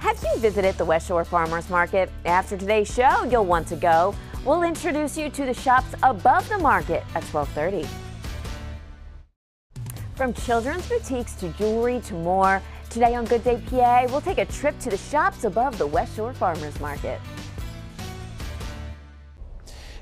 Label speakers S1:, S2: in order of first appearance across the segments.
S1: Have you visited the West Shore Farmers Market? After today's show, you'll want to go. We'll introduce you to the shops above the market at 12:30. From children's boutiques to jewelry to more, today on Good Day PA, we'll take a trip to the shops above the West Shore Farmers Market.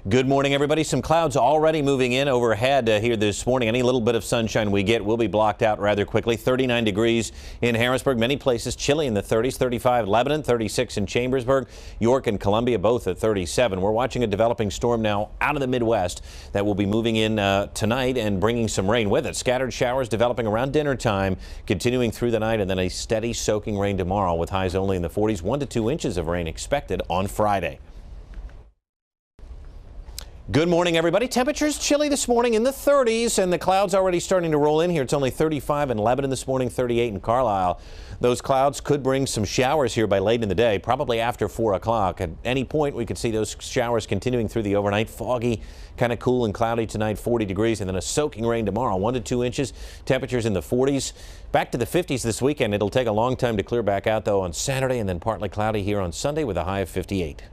S2: Good morning, everybody. Some clouds already moving in overhead here this morning. Any little bit of sunshine we get will be blocked out rather quickly. 39 degrees in Harrisburg. Many places chilly in the 30s. 35 in Lebanon, 36 in Chambersburg. York and Columbia both at 37. We're watching a developing storm now out of the Midwest that will be moving in tonight and bringing some rain with it. Scattered showers developing around dinner time, continuing through the night, and then a steady soaking rain tomorrow with highs only in the 40s. 1 to 2 inches of rain expected on Friday. Good morning, everybody. Temperatures chilly this morning in the 30s, and the clouds already starting to roll in here. It's only 35 in Lebanon this morning, 38 in Carlisle. Those clouds could bring some showers here by late in the day, probably after 4 o'clock. At any point, we could see those showers continuing through the overnight. Foggy, kind of cool and cloudy tonight, 40 degrees, and then a soaking rain tomorrow, 1 to 2 inches. Temperatures in the 40s. Back to the 50s this weekend. It'll take a long time to clear back out, though, on Saturday, and then partly cloudy here on Sunday with a high of 58.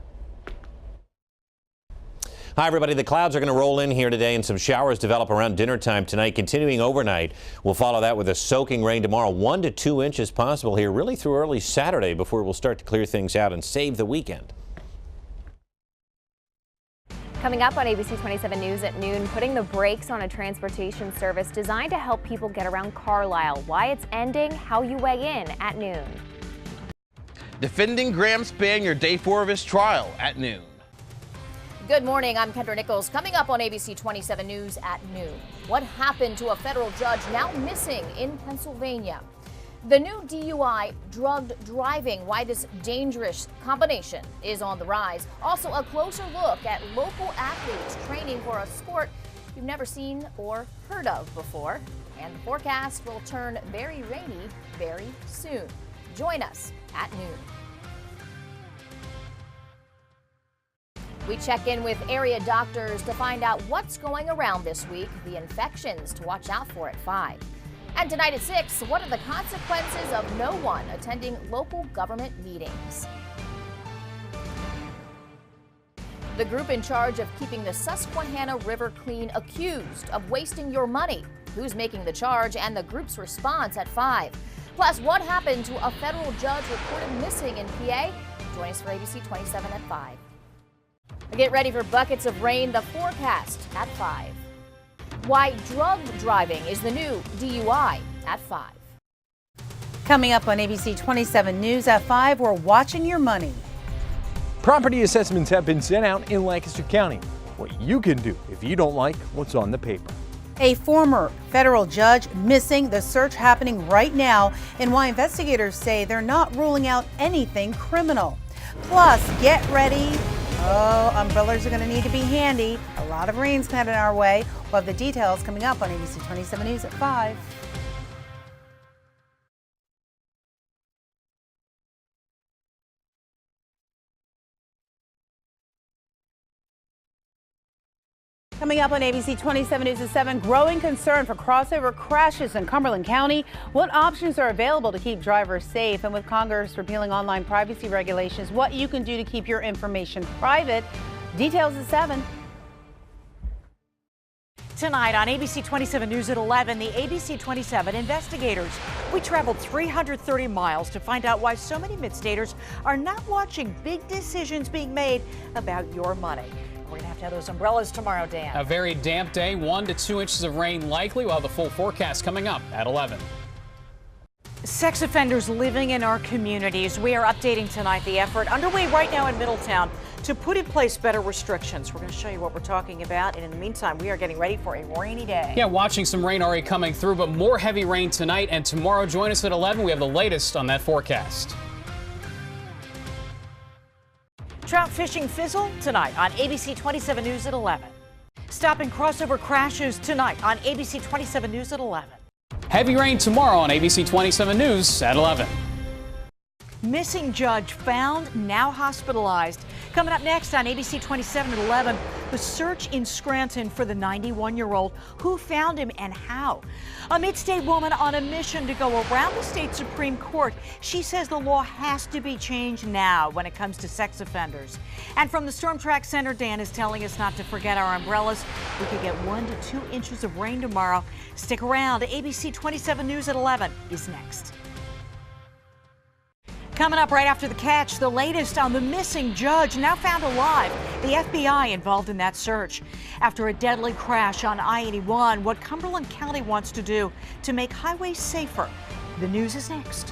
S2: Hi, everybody. The clouds are going to roll in here today and some showers develop around dinner time tonight, continuing overnight. We'll follow that with a soaking rain tomorrow, 1 to 2 inches possible here, really through early Saturday before we'll start to clear things out and save the weekend.
S3: Coming up on ABC 27 News at noon, putting the brakes on a transportation service designed to help people get around Carlisle. Why it's ending, how you weigh in at noon.
S4: Defending Graham Spanier, day 4 of his trial at noon.
S5: Good morning, I'm Kendra Nichols. Coming up on ABC 27 News at noon. What happened to a federal judge now missing in Pennsylvania? The new DUI, drugged driving, why this dangerous combination is on the rise. Also, a closer look at local athletes training for a sport you've never seen or heard of before. And the forecast will turn very rainy very soon. Join us at noon. We check in with area doctors to find out what's going around this week, the infections to watch out for at 5. And tonight at 6, what are the consequences of no one attending local government meetings? The group in charge of keeping the Susquehanna River clean accused of wasting your money. Who's making the charge and the group's response at 5. Plus, what happened to a federal judge reported missing in PA? Join us for ABC 27 at 5. Get ready for buckets of rain, the forecast at 5. Why drug driving is the new DUI at 5.
S6: Coming up on ABC 27 News at 5, we're watching your money.
S7: Property assessments have been sent out in Lancaster County. What you can do if you don't like what's on the paper.
S6: A former federal judge missing, the search happening right now, and why investigators say they're not ruling out anything criminal. Plus, get ready. Oh, umbrellas are going to need to be handy. A lot of rain's headed our way. We'll have the details coming up on ABC 27 News at 5. Coming up on ABC 27 News at 7, growing concern for crossover crashes in Cumberland County. What options are available to keep drivers safe? And with Congress repealing online privacy regulations, what you can do to keep your information private. Details at 7.
S8: Tonight on ABC 27 News at 11, the ABC 27 investigators. We traveled 330 miles to find out why so many mid-staters are not watching big decisions being made about your money. We're going to have those umbrellas tomorrow, Dan.
S9: A very damp day, 1 to 2 inches of rain likely. We'll have the full forecast coming up at 11.
S8: Sex offenders living in our communities. We are updating tonight the effort underway right now in Middletown to put in place better restrictions. We're going to show you what we're talking about. And in the meantime, we are getting ready for a rainy day.
S9: Yeah, watching some rain already coming through, but more heavy rain tonight and tomorrow. Join us at 11. We have the latest on that forecast.
S8: Trout fishing fizzle tonight on ABC 27 News at 11. Stopping crossover crashes tonight on ABC 27 News at 11.
S9: Heavy rain tomorrow on ABC 27 News at 11.
S8: Missing judge found, now hospitalized. Coming up next on ABC 27 at 11, The search in Scranton for the 91-year-old. Who found him and how? A mid-state woman on a mission to go around the state Supreme Court. She says the law has to be changed now when it comes to sex offenders. And from the Storm Track Center, Dan is telling us not to forget our umbrellas. We could get 1 to 2 inches of rain tomorrow. Stick around. ABC 27 News at 11 is next. Coming up right after the catch, the latest on the missing judge now found alive. The FBI involved in that search. After a deadly crash on I-81, what Cumberland County wants to do to make highways safer. The news is next.